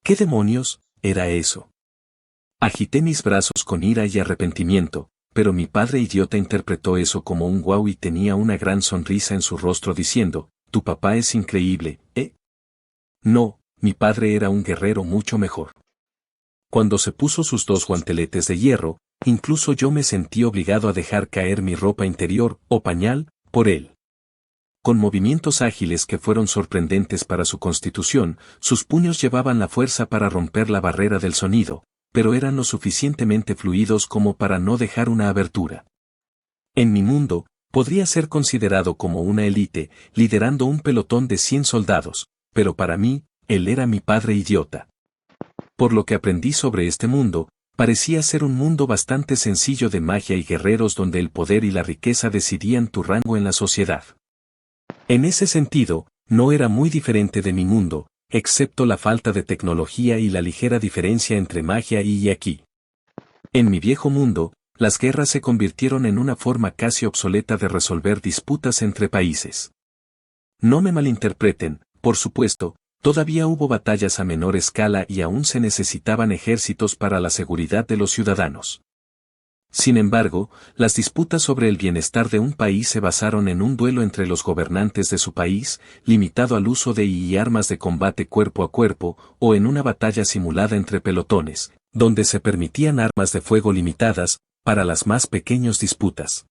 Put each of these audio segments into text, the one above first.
¿Qué demonios era eso? Agité mis brazos con ira y arrepentimiento, pero mi padre idiota interpretó eso como un guau y tenía una gran sonrisa en su rostro diciendo, «Tu papá es increíble, ¿eh?» No, mi padre era un guerrero mucho mejor. Cuando se puso sus dos guanteletes de hierro, incluso yo me sentí obligado a dejar caer mi ropa interior, o pañal, por él. Con movimientos ágiles que fueron sorprendentes para su constitución, sus puños llevaban la fuerza para romper la barrera del sonido, pero eran lo suficientemente fluidos como para no dejar una abertura. En mi mundo, podría ser considerado como una élite, liderando un pelotón de 100 soldados, pero para mí, él era mi padre idiota. Por lo que aprendí sobre este mundo, parecía ser un mundo bastante sencillo de magia y guerreros donde el poder y la riqueza decidían tu rango en la sociedad. En ese sentido, no era muy diferente de mi mundo, excepto la falta de tecnología y la ligera diferencia entre magia y aquí. En mi viejo mundo, las guerras se convirtieron en una forma casi obsoleta de resolver disputas entre países. No me malinterpreten, por supuesto, todavía hubo batallas a menor escala y aún se necesitaban ejércitos para la seguridad de los ciudadanos. Sin embargo, las disputas sobre el bienestar de un país se basaron en un duelo entre los gobernantes de su país, limitado al uso de armas de combate cuerpo a cuerpo, o en una batalla simulada entre pelotones, donde se permitían armas de fuego limitadas, para las más pequeñas disputas.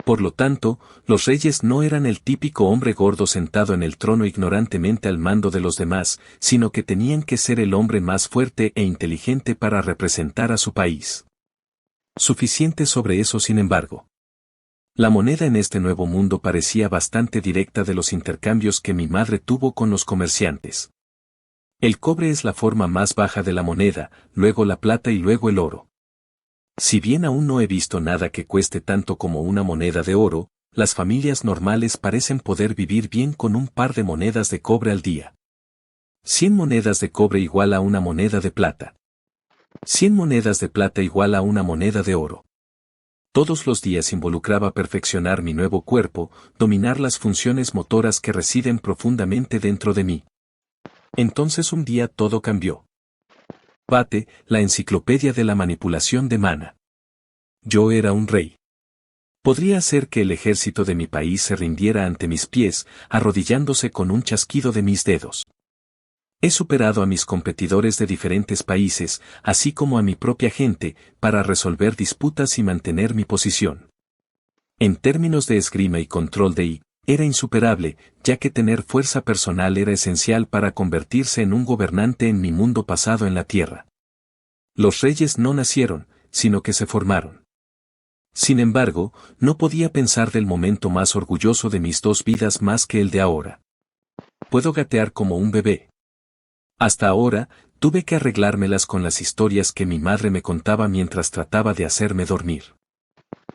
Por lo tanto, los reyes no eran el típico hombre gordo sentado en el trono ignorantemente al mando de los demás, sino que tenían que ser el hombre más fuerte e inteligente para representar a su país. Suficiente sobre eso sin embargo. La moneda en este nuevo mundo parecía bastante directa de los intercambios que mi madre tuvo con los comerciantes. El cobre es la forma más baja de la moneda, luego la plata y luego el oro. Si bien aún no he visto nada que cueste tanto como una moneda de oro, las familias normales parecen poder vivir bien con un par de monedas de cobre al día. 100 monedas de cobre igual a una moneda de plata. 100 monedas de plata igual a una moneda de oro. Todos los días involucraba perfeccionar mi nuevo cuerpo, dominar las funciones motoras que residen profundamente dentro de mí. Entonces un día todo cambió. Bate, la enciclopedia de la manipulación de mana. Yo era un rey. Podría hacer que el ejército de mi país se rindiera ante mis pies, arrodillándose con un chasquido de mis dedos. He superado a mis competidores de diferentes países, así como a mi propia gente, para resolver disputas y mantener mi posición. En términos de esgrima y control de era insuperable, ya que tener fuerza personal era esencial para convertirse en un gobernante en mi mundo pasado en la tierra. Los reyes no nacieron, sino que se formaron. Sin embargo, no podía pensar del momento más orgulloso de mis dos vidas más que el de ahora. Puedo gatear como un bebé. Hasta ahora, tuve que arreglármelas con las historias que mi madre me contaba mientras trataba de hacerme dormir.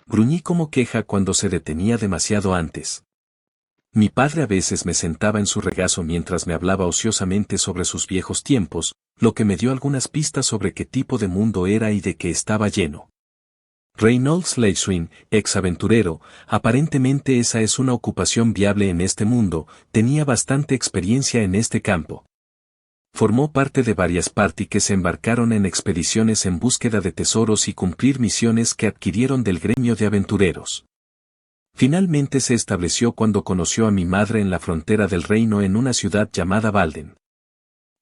Gruñí como queja cuando se detenía demasiado antes. Mi padre a veces me sentaba en su regazo mientras me hablaba ociosamente sobre sus viejos tiempos, lo que me dio algunas pistas sobre qué tipo de mundo era y de qué estaba lleno. Reynolds Leiswin, ex aventurero, aparentemente esa es una ocupación viable en este mundo, tenía bastante experiencia en este campo. Formó parte de varias party que se embarcaron en expediciones en búsqueda de tesoros y cumplir misiones que adquirieron del gremio de aventureros. Finalmente se estableció cuando conoció a mi madre en la frontera del reino en una ciudad llamada Valden.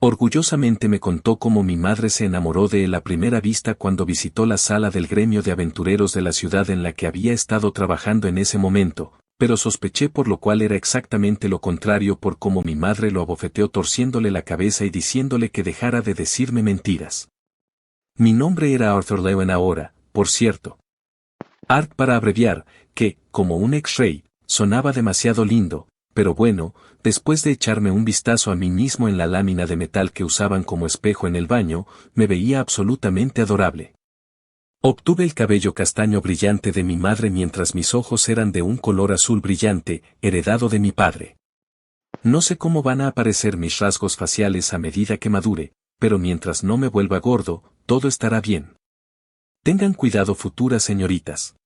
Orgullosamente me contó cómo mi madre se enamoró de él a primera vista cuando visitó la sala del gremio de aventureros de la ciudad en la que había estado trabajando en ese momento, pero sospeché por lo cual era exactamente lo contrario por cómo mi madre lo abofeteó torciéndole la cabeza y diciéndole que dejara de decirme mentiras. Mi nombre era Arthur Lewen ahora, por cierto. Art para abreviar, que, como un ex-rey, sonaba demasiado lindo, pero bueno, después de echarme un vistazo a mí mismo en la lámina de metal que usaban como espejo en el baño, me veía absolutamente adorable. Obtuve el cabello castaño brillante de mi madre mientras mis ojos eran de un color azul brillante, heredado de mi padre. No sé cómo van a aparecer mis rasgos faciales a medida que madure, pero mientras no me vuelva gordo, todo estará bien. Tengan cuidado futuras señoritas.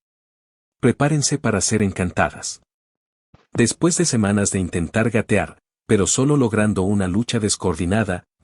Prepárense para ser encantadas. Después de semanas de intentar gatear, pero solo logrando una lucha descoordinada,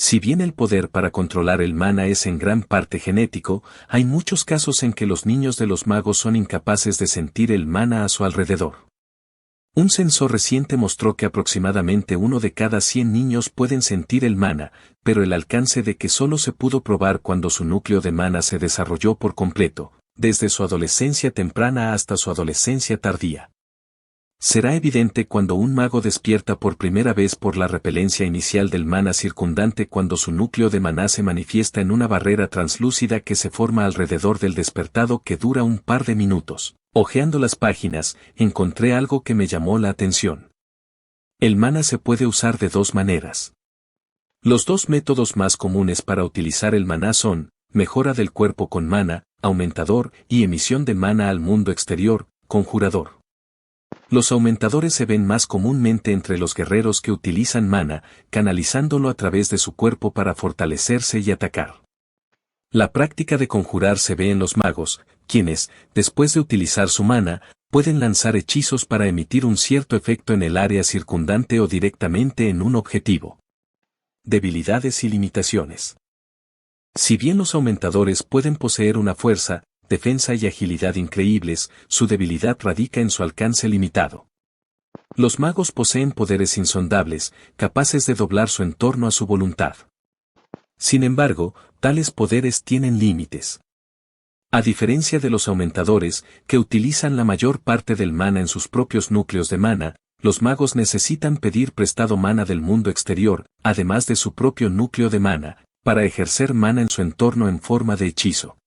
Si bien el poder para controlar el mana es en gran parte genético, hay muchos casos en que los niños de los magos son incapaces de sentir el mana a su alrededor. Un censo reciente mostró que aproximadamente 1 de cada 100 niños pueden sentir el mana, pero el alcance de que solo se pudo probar cuando su núcleo de mana se desarrolló por completo, desde su adolescencia temprana hasta su adolescencia tardía. Será evidente cuando un mago despierta por primera vez por la repelencia inicial del mana circundante cuando su núcleo de maná se manifiesta en una barrera translúcida que se forma alrededor del despertado que dura un par de minutos. Hojeando las páginas, encontré algo que me llamó la atención. El mana se puede usar de 2 maneras. Los 2 métodos más comunes para utilizar el maná son, mejora del cuerpo con mana, aumentador, y emisión de mana al mundo exterior, conjurador. Los aumentadores se ven más comúnmente entre los guerreros que utilizan mana, canalizándolo a través de su cuerpo para fortalecerse y atacar. La práctica de conjurar se ve en los magos, quienes, después de utilizar su mana, pueden lanzar hechizos para emitir un cierto efecto en el área circundante o directamente en un objetivo. Debilidades y limitaciones. Si bien los aumentadores pueden poseer una fuerza, defensa y agilidad increíbles, su debilidad radica en su alcance limitado. Los magos poseen poderes insondables, capaces de doblar su entorno a su voluntad. Sin embargo, tales poderes tienen límites. A diferencia de los aumentadores, que utilizan la mayor parte del mana en sus propios núcleos de mana, los magos necesitan pedir prestado mana del mundo exterior, además de su propio núcleo de mana, para ejercer mana en su entorno en forma de hechizo.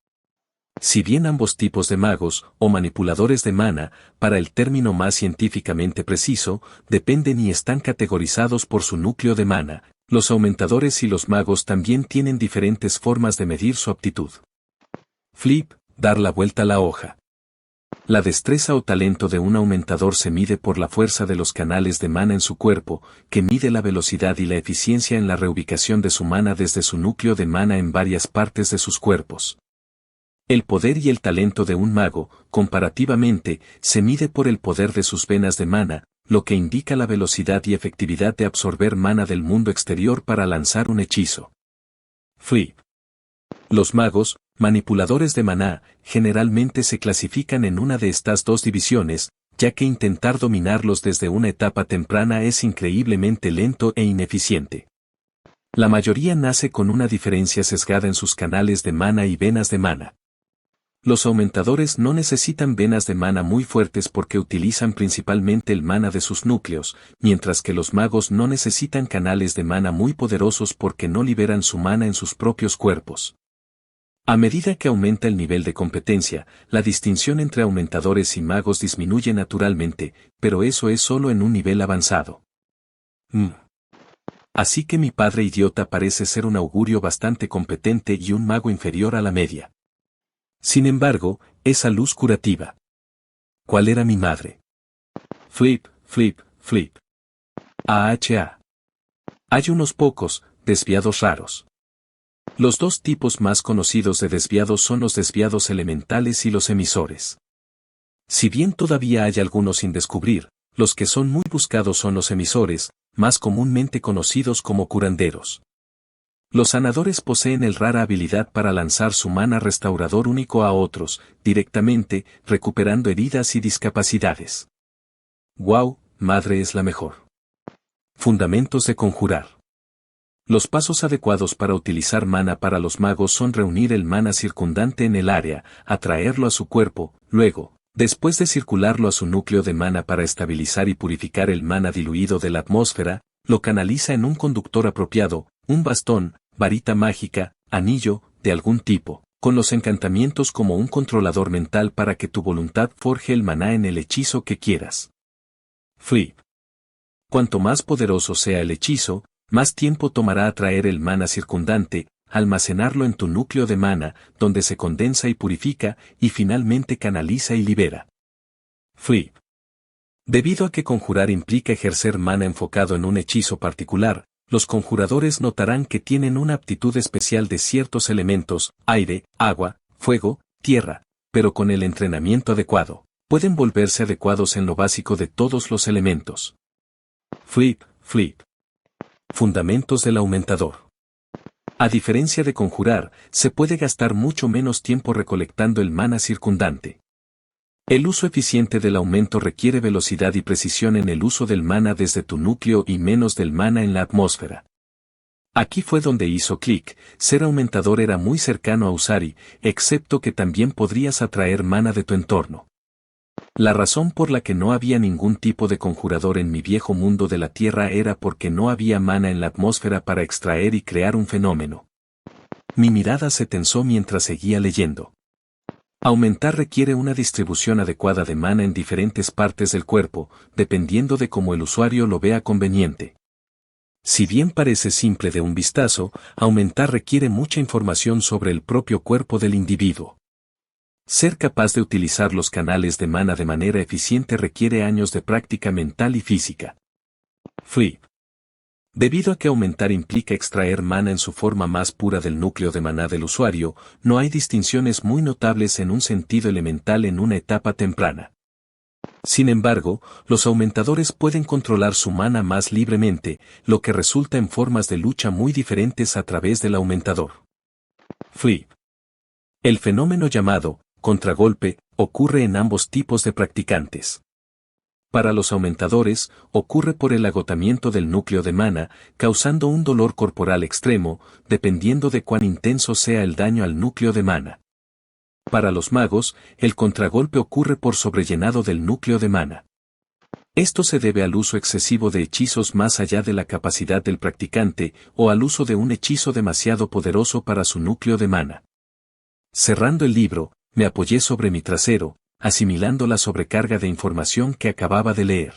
Si bien ambos tipos de magos, o manipuladores de mana, para el término más científicamente preciso, dependen y están categorizados por su núcleo de mana, los aumentadores y los magos también tienen diferentes formas de medir su aptitud. Flip, dar la vuelta a la hoja. La destreza o talento de un aumentador se mide por la fuerza de los canales de mana en su cuerpo, que mide la velocidad y la eficiencia en la reubicación de su mana desde su núcleo de mana en varias partes de sus cuerpos. El poder y el talento de un mago, comparativamente, se mide por el poder de sus venas de mana, lo que indica la velocidad y efectividad de absorber mana del mundo exterior para lanzar un hechizo. Flip. Los magos, manipuladores de maná, generalmente se clasifican en una de estas 2 divisiones, ya que intentar dominarlos desde una etapa temprana es increíblemente lento e ineficiente. La mayoría nace con una diferencia sesgada en sus canales de mana y venas de mana. Los aumentadores no necesitan venas de mana muy fuertes porque utilizan principalmente el mana de sus núcleos, mientras que los magos no necesitan canales de mana muy poderosos porque no liberan su mana en sus propios cuerpos. A medida que aumenta el nivel de competencia, la distinción entre aumentadores y magos disminuye naturalmente, pero eso es solo en un nivel avanzado. Así que mi padre idiota parece ser un augurio bastante competente y un mago inferior a la media. Sin embargo, esa luz curativa. ¿Cuál era mi madre? Flip, flip, flip. AHA. Hay unos pocos, desviados raros. Los 2 tipos más conocidos de desviados son los desviados elementales y los emisores. Si bien todavía hay algunos sin descubrir, los que son muy buscados son los emisores, más comúnmente conocidos como curanderos. Los sanadores poseen el rara habilidad para lanzar su mana restaurador único a otros, directamente, recuperando heridas y discapacidades. ¡Wow! Madre es la mejor. Fundamentos de conjurar. Los pasos adecuados para utilizar mana para los magos son reunir el mana circundante en el área, atraerlo a su cuerpo, luego, después de circularlo a su núcleo de mana para estabilizar y purificar el mana diluido de la atmósfera, lo canaliza en un conductor apropiado, un bastón, varita mágica, anillo, de algún tipo, con los encantamientos como un controlador mental para que tu voluntad forje el maná en el hechizo que quieras. Flip. Cuanto más poderoso sea el hechizo, más tiempo tomará atraer el mana circundante, almacenarlo en tu núcleo de mana, donde se condensa y purifica, y finalmente canaliza y libera. Flip. Debido a que conjurar implica ejercer mana enfocado en un hechizo particular, los conjuradores notarán que tienen una aptitud especial de ciertos elementos, aire, agua, fuego, tierra, pero con el entrenamiento adecuado, pueden volverse adecuados en lo básico de todos los elementos. Flip, flip. Fundamentos del aumentador. A diferencia de conjurar, se puede gastar mucho menos tiempo recolectando el mana circundante. El uso eficiente del aumento requiere velocidad y precisión en el uso del mana desde tu núcleo y menos del mana en la atmósfera. Aquí fue donde hizo clic, ser aumentador era muy cercano a Usari, excepto que también podrías atraer mana de tu entorno. La razón por la que no había ningún tipo de conjurador en mi viejo mundo de la Tierra era porque no había mana en la atmósfera para extraer y crear un fenómeno. Mi mirada se tensó mientras seguía leyendo. Aumentar requiere una distribución adecuada de mana en diferentes partes del cuerpo, dependiendo de cómo el usuario lo vea conveniente. Si bien parece simple de un vistazo, aumentar requiere mucha información sobre el propio cuerpo del individuo. Ser capaz de utilizar los canales de mana de manera eficiente requiere años de práctica mental y física. Flip. Debido a que aumentar implica extraer mana en su forma más pura del núcleo de maná del usuario, no hay distinciones muy notables en un sentido elemental en una etapa temprana. Sin embargo, los aumentadores pueden controlar su mana más libremente, lo que resulta en formas de lucha muy diferentes a través del aumentador. Flip. El fenómeno llamado contragolpe ocurre en ambos tipos de practicantes. Para los aumentadores, ocurre por el agotamiento del núcleo de mana, causando un dolor corporal extremo, dependiendo de cuán intenso sea el daño al núcleo de mana. Para los magos, el contragolpe ocurre por sobrellenado del núcleo de mana. Esto se debe al uso excesivo de hechizos más allá de la capacidad del practicante, o al uso de un hechizo demasiado poderoso para su núcleo de mana. Cerrando el libro, me apoyé sobre mi trasero, asimilando la sobrecarga de información que acababa de leer.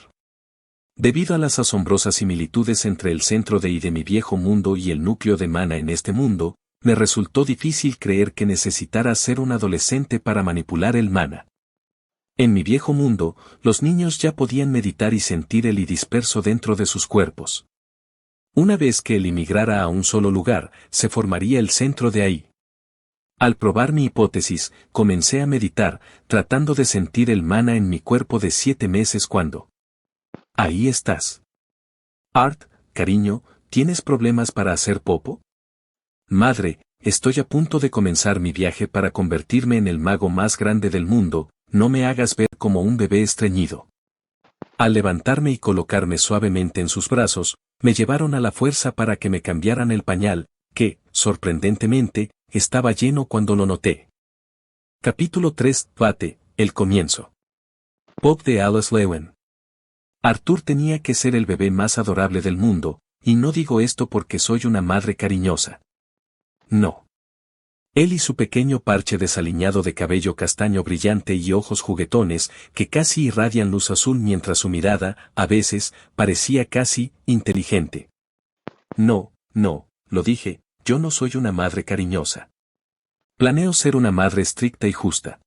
Debido a las asombrosas similitudes entre el centro de mi viejo mundo y el núcleo de mana en este mundo, me resultó difícil creer que necesitara ser un adolescente para manipular el mana. En mi viejo mundo, los niños ya podían meditar y sentir el disperso dentro de sus cuerpos. Una vez que él emigrara a un solo lugar, se formaría el centro de ahí. Al probar mi hipótesis, comencé a meditar, tratando de sentir el mana en mi cuerpo de 7 meses cuando. Ahí estás. Art, cariño, ¿tienes problemas para hacer popo? Madre, estoy a punto de comenzar mi viaje para convertirme en el mago más grande del mundo, no me hagas ver como un bebé estreñido. Al levantarme y colocarme suavemente en sus brazos, me llevaron a la fuerza para que me cambiaran el pañal, que, sorprendentemente, estaba lleno cuando lo noté. Capítulo 3, Bate, el comienzo. Pop de Alice Lewin. Arthur tenía que ser el bebé más adorable del mundo, y no digo esto porque soy una madre cariñosa. No. Él y su pequeño parche desaliñado de cabello castaño brillante y ojos juguetones que casi irradian luz azul mientras su mirada, a veces, parecía casi inteligente. No, lo dije, yo no soy una madre cariñosa. Planeo ser una madre estricta y justa.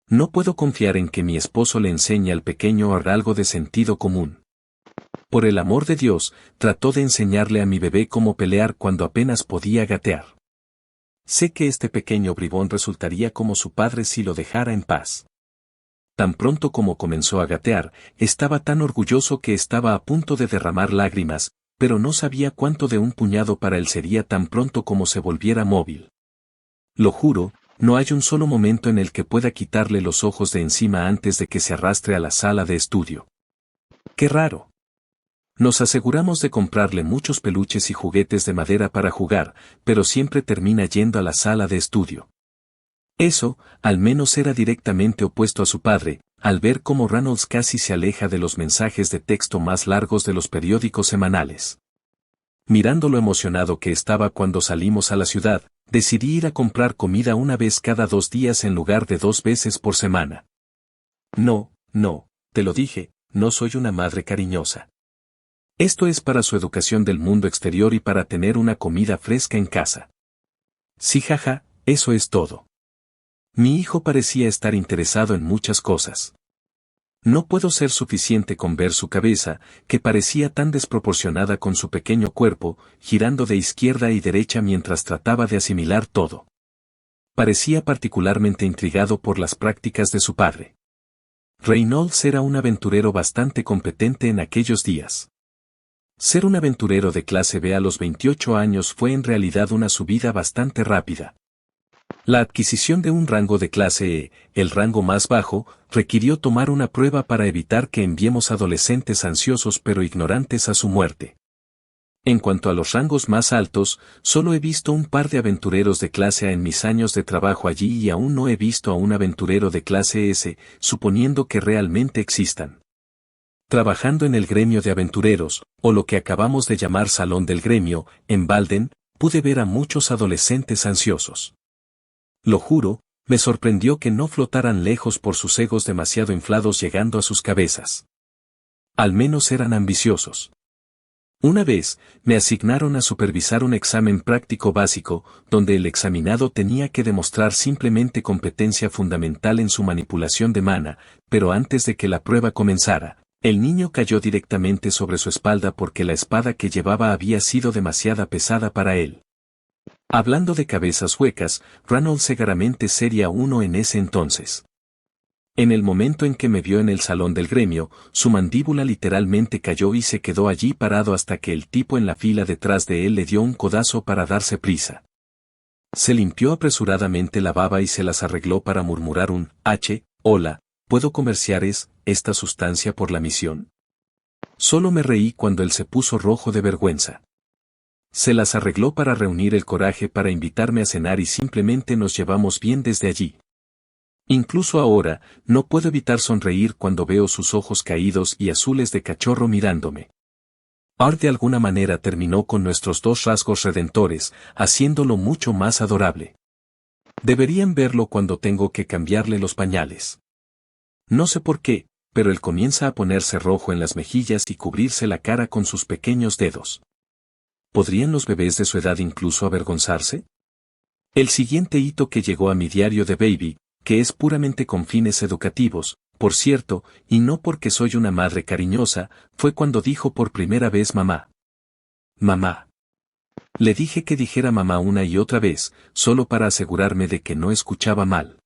No puedo confiar en que mi esposo le enseñe al pequeño algo de sentido común. Por el amor de Dios, trató de enseñarle a mi bebé cómo pelear cuando apenas podía gatear. Sé que este pequeño bribón resultaría como su padre si lo dejara en paz. Tan pronto como comenzó a gatear, estaba tan orgulloso que estaba a punto de derramar lágrimas, pero no sabía cuánto de un puñado para él sería tan pronto como se volviera móvil. Lo juro, no hay un solo momento en el que pueda quitarle los ojos de encima antes de que se arrastre a la sala de estudio. ¡Qué raro! Nos aseguramos de comprarle muchos peluches y juguetes de madera para jugar, pero siempre termina yendo a la sala de estudio. Eso, al menos era directamente opuesto a su padre, al ver cómo Reynolds casi se aleja de los mensajes de texto más largos de los periódicos semanales. Mirando lo emocionado que estaba cuando salimos a la ciudad, decidí ir a comprar comida una vez cada 2 días en lugar de 2 veces por semana. No, te lo dije, no soy una madre cariñosa. Esto es para su educación del mundo exterior y para tener una comida fresca en casa. Sí, jaja, eso es todo. Mi hijo parecía estar interesado en muchas cosas. No puedo ser suficiente con ver su cabeza, que parecía tan desproporcionada con su pequeño cuerpo, girando de izquierda y derecha mientras trataba de asimilar todo. Parecía particularmente intrigado por las prácticas de su padre. Reynolds era un aventurero bastante competente en aquellos días. Ser un aventurero de clase B a los 28 años fue en realidad una subida bastante rápida. La adquisición de un rango de clase E, el rango más bajo, requirió tomar una prueba para evitar que enviemos adolescentes ansiosos pero ignorantes a su muerte. En cuanto a los rangos más altos, solo he visto un par de aventureros de clase A en mis años de trabajo allí y aún no he visto a un aventurero de clase S, suponiendo que realmente existan. Trabajando en el gremio de aventureros, o lo que acabamos de llamar Salón del Gremio, en Balden, pude ver a muchos adolescentes ansiosos. Lo juro, me sorprendió que no flotaran lejos por sus egos demasiado inflados llegando a sus cabezas. Al menos eran ambiciosos. Una vez, me asignaron a supervisar un examen práctico básico, donde el examinado tenía que demostrar simplemente competencia fundamental en su manipulación de mana, pero antes de que la prueba comenzara, el niño cayó directamente sobre su espalda porque la espada que llevaba había sido demasiado pesada para él. Hablando de cabezas huecas, Ranald Segaramente sería uno en ese entonces. En el momento en que me vio en el salón del gremio, su mandíbula literalmente cayó y se quedó allí parado hasta que el tipo en la fila detrás de él le dio un codazo para darse prisa. Se limpió apresuradamente la baba y se las arregló para murmurar un hola, ¿puedo comerciar esta sustancia por la misión? Solo me reí cuando él se puso rojo de vergüenza. Se las arregló para reunir el coraje para invitarme a cenar y simplemente nos llevamos bien desde allí. Incluso ahora, no puedo evitar sonreír cuando veo sus ojos caídos y azules de cachorro mirándome. Art de alguna manera terminó con nuestros dos rasgos redentores, haciéndolo mucho más adorable. Deberían verlo cuando tengo que cambiarle los pañales. No sé por qué, pero él comienza a ponerse rojo en las mejillas y cubrirse la cara con sus pequeños dedos. ¿Podrían los bebés de su edad incluso avergonzarse? El siguiente hito que llegó a mi diario de Baby, que es puramente con fines educativos, por cierto, y no porque soy una madre cariñosa, fue cuando dijo por primera vez mamá. Mamá. Le dije que dijera mamá una y otra vez, solo para asegurarme de que no escuchaba mal.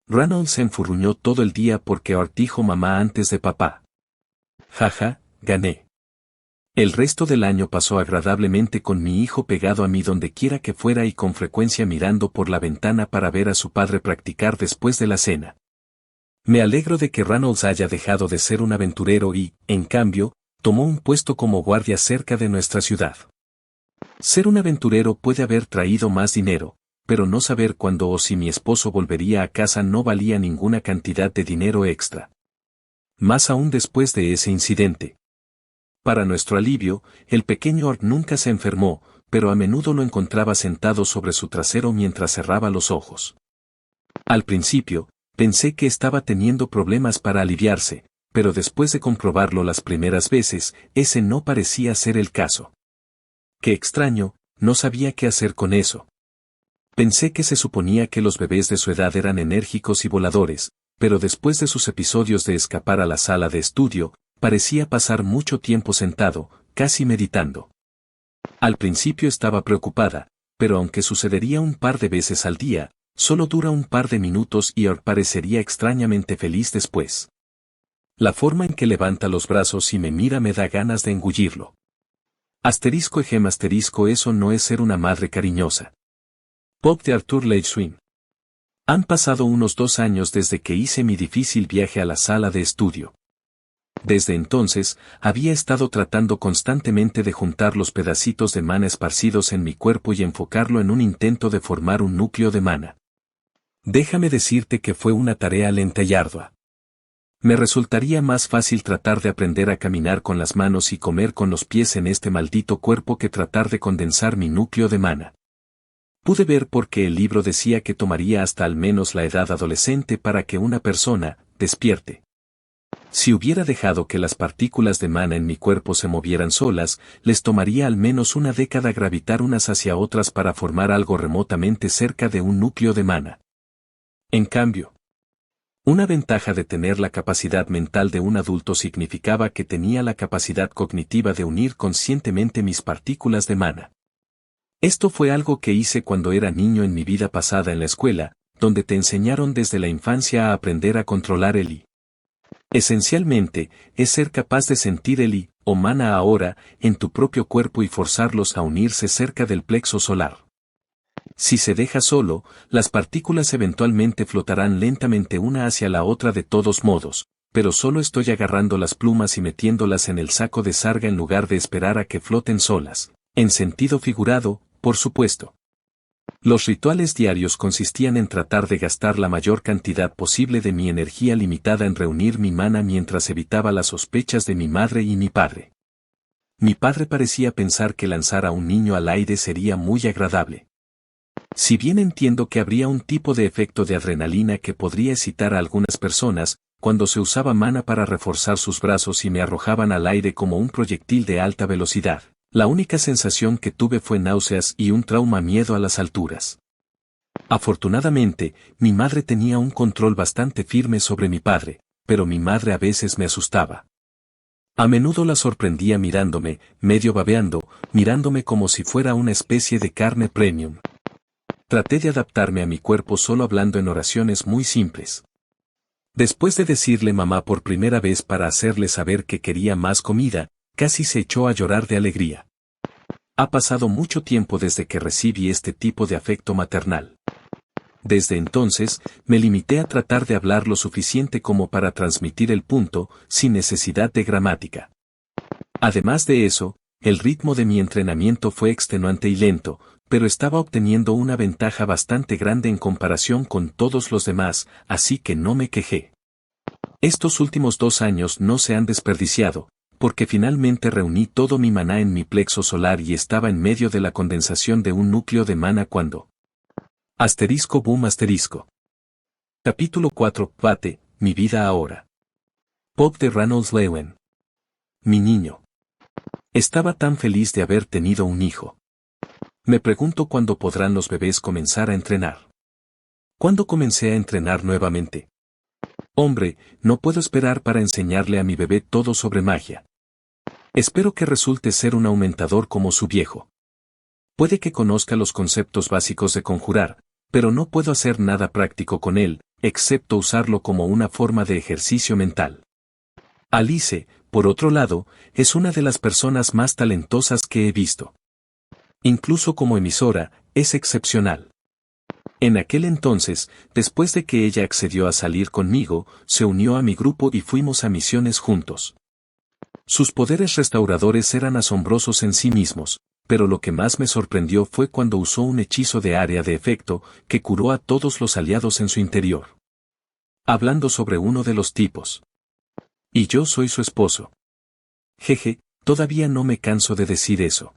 Ranald se enfurruñó todo el día porque Art dijo mamá antes de papá. Jaja, gané. El resto del año pasó agradablemente con mi hijo pegado a mí donde quiera que fuera y con frecuencia mirando por la ventana para ver a su padre practicar después de la cena. Me alegro de que Reynolds haya dejado de ser un aventurero y, en cambio, tomó un puesto como guardia cerca de nuestra ciudad. Ser un aventurero puede haber traído más dinero, pero no saber cuándo o si mi esposo volvería a casa no valía ninguna cantidad de dinero extra. Más aún después de ese incidente. Para nuestro alivio, el pequeño Art nunca se enfermó, pero a menudo lo encontraba sentado sobre su trasero mientras cerraba los ojos. Al principio, pensé que estaba teniendo problemas para aliviarse, pero después de comprobarlo las primeras veces, ese no parecía ser el caso. Qué extraño, no sabía qué hacer con eso. Pensé que se suponía que los bebés de su edad eran enérgicos y voladores, pero después de sus episodios de escapar a la sala de estudio, parecía pasar mucho tiempo sentado, casi meditando. Al principio estaba preocupada, pero aunque sucedería un par de veces al día, solo dura un par de minutos y Art parecería extrañamente feliz después. La forma en que levanta los brazos y me mira me da ganas de engullirlo. Eso no es ser una madre cariñosa. Pop de Arthur Leigh-Swin. Han pasado unos 2 años desde que hice mi difícil viaje a la sala de estudio. Desde entonces, había estado tratando constantemente de juntar los pedacitos de mana esparcidos en mi cuerpo y enfocarlo en un intento de formar un núcleo de mana. Déjame decirte que fue una tarea lenta y ardua. Me resultaría más fácil tratar de aprender a caminar con las manos y comer con los pies en este maldito cuerpo que tratar de condensar mi núcleo de mana. Pude ver por qué el libro decía que tomaría hasta al menos la edad adolescente para que una persona despierte. Si hubiera dejado que las partículas de mana en mi cuerpo se movieran solas, les tomaría al menos una década gravitar unas hacia otras para formar algo remotamente cerca de un núcleo de mana. En cambio, una ventaja de tener la capacidad mental de un adulto significaba que tenía la capacidad cognitiva de unir conscientemente mis partículas de mana. Esto fue algo que hice cuando era niño en mi vida pasada en la escuela, donde te enseñaron desde la infancia a aprender a controlar el I. Esencialmente, es ser capaz de sentir el I, o mana ahora, en tu propio cuerpo y forzarlos a unirse cerca del plexo solar. Si se deja solo, las partículas eventualmente flotarán lentamente una hacia la otra de todos modos, pero solo estoy agarrando las plumas y metiéndolas en el saco de sarga en lugar de esperar a que floten solas, en sentido figurado, por supuesto. Los rituales diarios consistían en tratar de gastar la mayor cantidad posible de mi energía limitada en reunir mi mana mientras evitaba las sospechas de mi madre y mi padre. Mi padre parecía pensar que lanzar a un niño al aire sería muy agradable. Si bien entiendo que habría un tipo de efecto de adrenalina que podría excitar a algunas personas, cuando se usaba mana para reforzar sus brazos y me arrojaban al aire como un proyectil de alta velocidad, la única sensación que tuve fue náuseas y un trauma miedo a las alturas. Afortunadamente, mi madre tenía un control bastante firme sobre mi padre, pero mi madre a veces me asustaba. A menudo la sorprendía mirándome, medio babeando, mirándome como si fuera una especie de carne premium. Traté de adaptarme a mi cuerpo solo hablando en oraciones muy simples. Después de decirle mamá por primera vez para hacerle saber que quería más comida, casi se echó a llorar de alegría. Ha pasado mucho tiempo desde que recibí este tipo de afecto maternal. Desde entonces, me limité a tratar de hablar lo suficiente como para transmitir el punto, sin necesidad de gramática. Además de eso, el ritmo de mi entrenamiento fue extenuante y lento, pero estaba obteniendo una ventaja bastante grande en comparación con todos los demás, así que no me quejé. Estos últimos 2 años no se han desperdiciado, porque finalmente reuní todo mi maná en mi plexo solar y estaba en medio de la condensación de un núcleo de mana cuando... *Boom*. Capítulo 4. Pate, mi vida ahora. Pop de Reynolds Lewin. Mi niño. Estaba tan feliz de haber tenido un hijo. Me pregunto cuándo podrán los bebés comenzar a entrenar. ¿Cuándo comencé a entrenar nuevamente? Hombre, no puedo esperar para enseñarle a mi bebé todo sobre magia. Espero que resulte ser un aumentador como su viejo. Puede que conozca los conceptos básicos de conjurar, pero no puedo hacer nada práctico con él, excepto usarlo como una forma de ejercicio mental. Alice, por otro lado, es una de las personas más talentosas que he visto. Incluso como emisora, es excepcional. En aquel entonces, después de que ella accedió a salir conmigo, se unió a mi grupo y fuimos a misiones juntos. Sus poderes restauradores eran asombrosos en sí mismos, pero lo que más me sorprendió fue cuando usó un hechizo de área de efecto que curó a todos los aliados en su interior. Hablando sobre uno de los tipos. Y yo soy su esposo. Jeje, todavía no me canso de decir eso.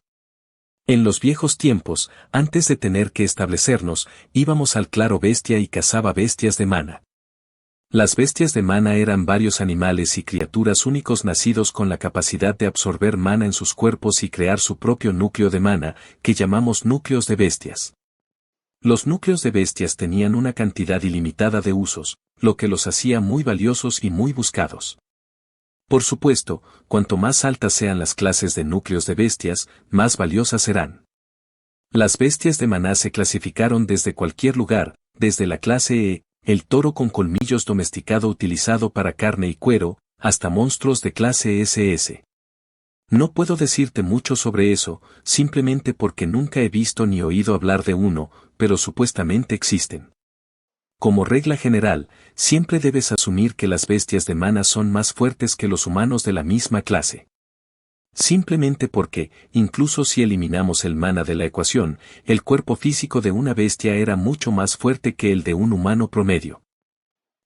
En los viejos tiempos, antes de tener que establecernos, íbamos al claro bestia y cazaba bestias de mana. Las bestias de mana eran varios animales y criaturas únicos nacidos con la capacidad de absorber mana en sus cuerpos y crear su propio núcleo de mana, que llamamos núcleos de bestias. Los núcleos de bestias tenían una cantidad ilimitada de usos, lo que los hacía muy valiosos y muy buscados. Por supuesto, cuanto más altas sean las clases de núcleos de bestias, más valiosas serán. Las bestias de maná se clasificaron desde cualquier lugar, desde la clase E, el toro con colmillos domesticado utilizado para carne y cuero, hasta monstruos de clase SS. No puedo decirte mucho sobre eso, simplemente porque nunca he visto ni oído hablar de uno, pero supuestamente existen. Como regla general, siempre debes asumir que las bestias de mana son más fuertes que los humanos de la misma clase. Simplemente porque, incluso si eliminamos el mana de la ecuación, el cuerpo físico de una bestia era mucho más fuerte que el de un humano promedio.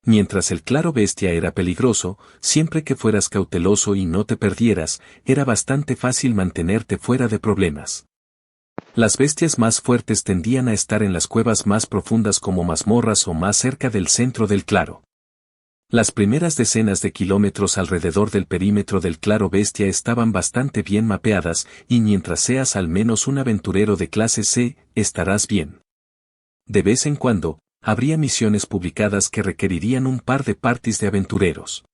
Mientras el claro bestia era peligroso, siempre que fueras cauteloso y no te perdieras, era bastante fácil mantenerte fuera de problemas. Las bestias más fuertes tendían a estar en las cuevas más profundas como mazmorras o más cerca del centro del claro. Las primeras decenas de kilómetros alrededor del perímetro del claro bestia estaban bastante bien mapeadas, y mientras seas al menos un aventurero de clase C, estarás bien. De vez en cuando, habría misiones publicadas que requerirían un par de parties de aventureros.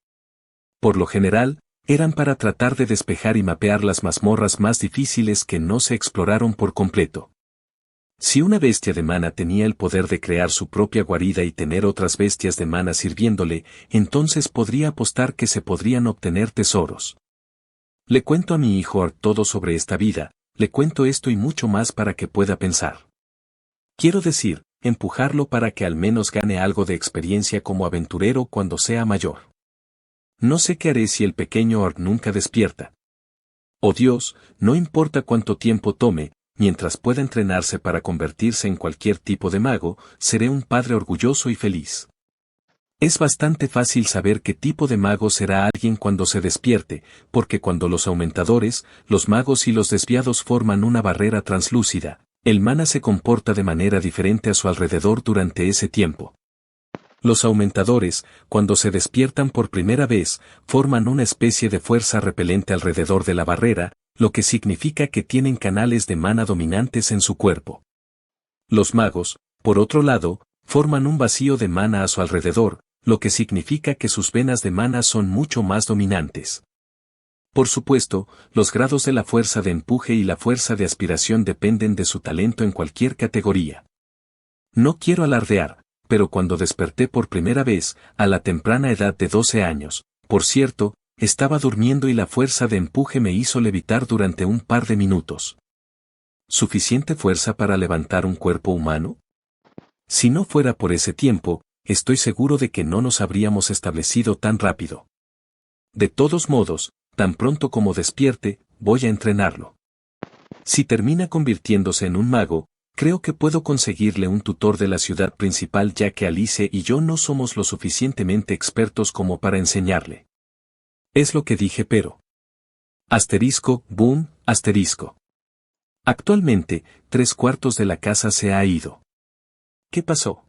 Por lo general, eran para tratar de despejar y mapear las mazmorras más difíciles que no se exploraron por completo. Si una bestia de mana tenía el poder de crear su propia guarida y tener otras bestias de mana sirviéndole, entonces podría apostar que se podrían obtener tesoros. Le cuento a mi hijo Art todo sobre esta vida, le cuento esto y mucho más para que pueda pensar. Quiero decir, empujarlo para que al menos gane algo de experiencia como aventurero cuando sea mayor. No sé qué haré si el pequeño Art nunca despierta. Oh Dios, no importa cuánto tiempo tome, mientras pueda entrenarse para convertirse en cualquier tipo de mago, seré un padre orgulloso y feliz. Es bastante fácil saber qué tipo de mago será alguien cuando se despierte, porque cuando los aumentadores, los magos y los desviados forman una barrera translúcida, el mana se comporta de manera diferente a su alrededor durante ese tiempo. Los aumentadores, cuando se despiertan por primera vez, forman una especie de fuerza repelente alrededor de la barrera, lo que significa que tienen canales de mana dominantes en su cuerpo. Los magos, por otro lado, forman un vacío de mana a su alrededor, lo que significa que sus venas de mana son mucho más dominantes. Por supuesto, los grados de la fuerza de empuje y la fuerza de aspiración dependen de su talento en cualquier categoría. No quiero alardear, pero cuando desperté por primera vez, a la temprana edad de 12 años, por cierto, estaba durmiendo y la fuerza de empuje me hizo levitar durante un par de minutos. ¿Suficiente fuerza para levantar un cuerpo humano? Si no fuera por ese tiempo, estoy seguro de que no nos habríamos establecido tan rápido. De todos modos, tan pronto como despierte, voy a entrenarlo. Si termina convirtiéndose en un mago, creo que puedo conseguirle un tutor de la ciudad principal ya que Alice y yo no somos lo suficientemente expertos como para enseñarle. Es lo que dije pero. Asterisco, boom, asterisco. Actualmente, 3/4 de la casa se ha ido. ¿Qué pasó?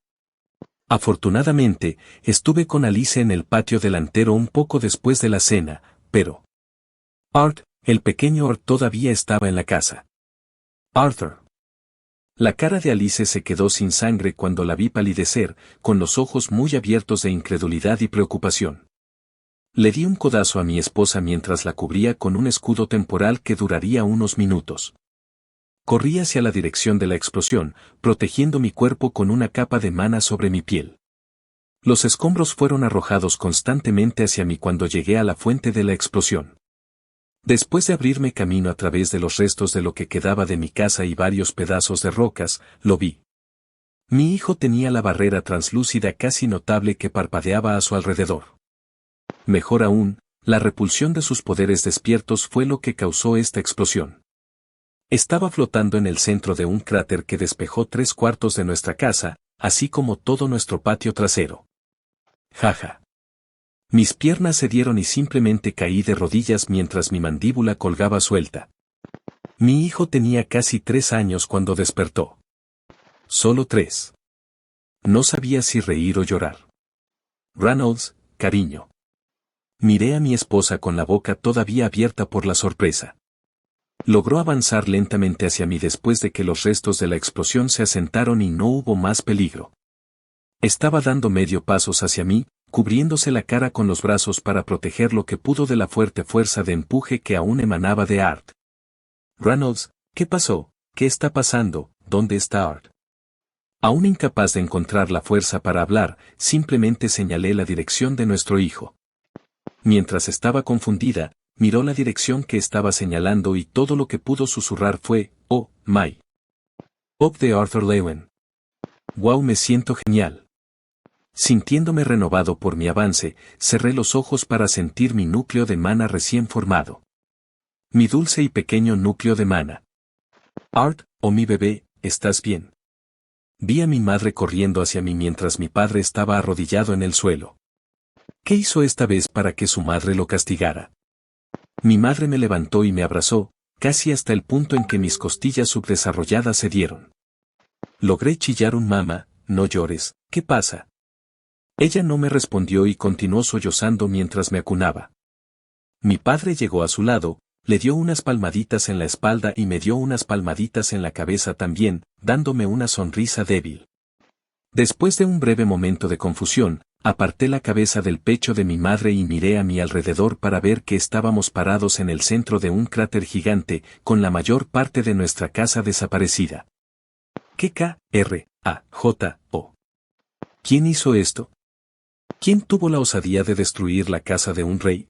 Afortunadamente, estuve con Alice en el patio delantero un poco después de la cena, pero... Art, el pequeño Art todavía estaba en la casa. Arthur. La cara de Alice se quedó sin sangre cuando la vi palidecer, con los ojos muy abiertos de incredulidad y preocupación. Le di un codazo a mi esposa mientras la cubría con un escudo temporal que duraría unos minutos. Corrí hacia la dirección de la explosión, protegiendo mi cuerpo con una capa de mana sobre mi piel. Los escombros fueron arrojados constantemente hacia mí cuando llegué a la fuente de la explosión. Después de abrirme camino a través de los restos de lo que quedaba de mi casa y varios pedazos de rocas, lo vi. Mi hijo tenía la barrera translúcida casi notable que parpadeaba a su alrededor. Mejor aún, la repulsión de sus poderes despiertos fue lo que causó esta explosión. Estaba flotando en el centro de un cráter que despejó 3/4 de nuestra casa, así como todo nuestro patio trasero. Jaja. Mis piernas se dieron y simplemente caí de rodillas mientras mi mandíbula colgaba suelta. Mi hijo tenía casi 3 años cuando despertó. Solo 3. No sabía si reír o llorar. Reynolds, cariño. Miré a mi esposa con la boca todavía abierta por la sorpresa. Logró avanzar lentamente hacia mí después de que los restos de la explosión se asentaron y no hubo más peligro. Estaba dando medio pasos hacia mí, cubriéndose la cara con los brazos para proteger lo que pudo de la fuerte fuerza de empuje que aún emanaba de Art. Reynolds, ¿qué pasó? ¿Qué está pasando? ¿Dónde está Art? Aún incapaz de encontrar la fuerza para hablar, simplemente señalé la dirección de nuestro hijo. Mientras estaba confundida, miró la dirección que estaba señalando y todo lo que pudo susurrar fue, oh, my. Bob de Arthur Lewen. Wow, me siento genial. Sintiéndome renovado por mi avance, cerré los ojos para sentir mi núcleo de mana recién formado. Mi dulce y pequeño núcleo de mana. Art, oh mi bebé, ¿estás bien? Vi a mi madre corriendo hacia mí mientras mi padre estaba arrodillado en el suelo. ¿Qué hizo esta vez para que su madre lo castigara? Mi madre me levantó y me abrazó, casi hasta el punto en que mis costillas subdesarrolladas se dieron. Logré chillar un mamá, no llores, ¿qué pasa? Ella no me respondió y continuó sollozando mientras me acunaba. Mi padre llegó a su lado, le dio unas palmaditas en la espalda y me dio unas palmaditas en la cabeza también, dándome una sonrisa débil. Después de un breve momento de confusión, aparté la cabeza del pecho de mi madre y miré a mi alrededor para ver que estábamos parados en el centro de un cráter gigante, con la mayor parte de nuestra casa desaparecida. ¿Qué K-R-A-J-O? ¿Quién hizo esto? ¿Quién tuvo la osadía de destruir la casa de un rey?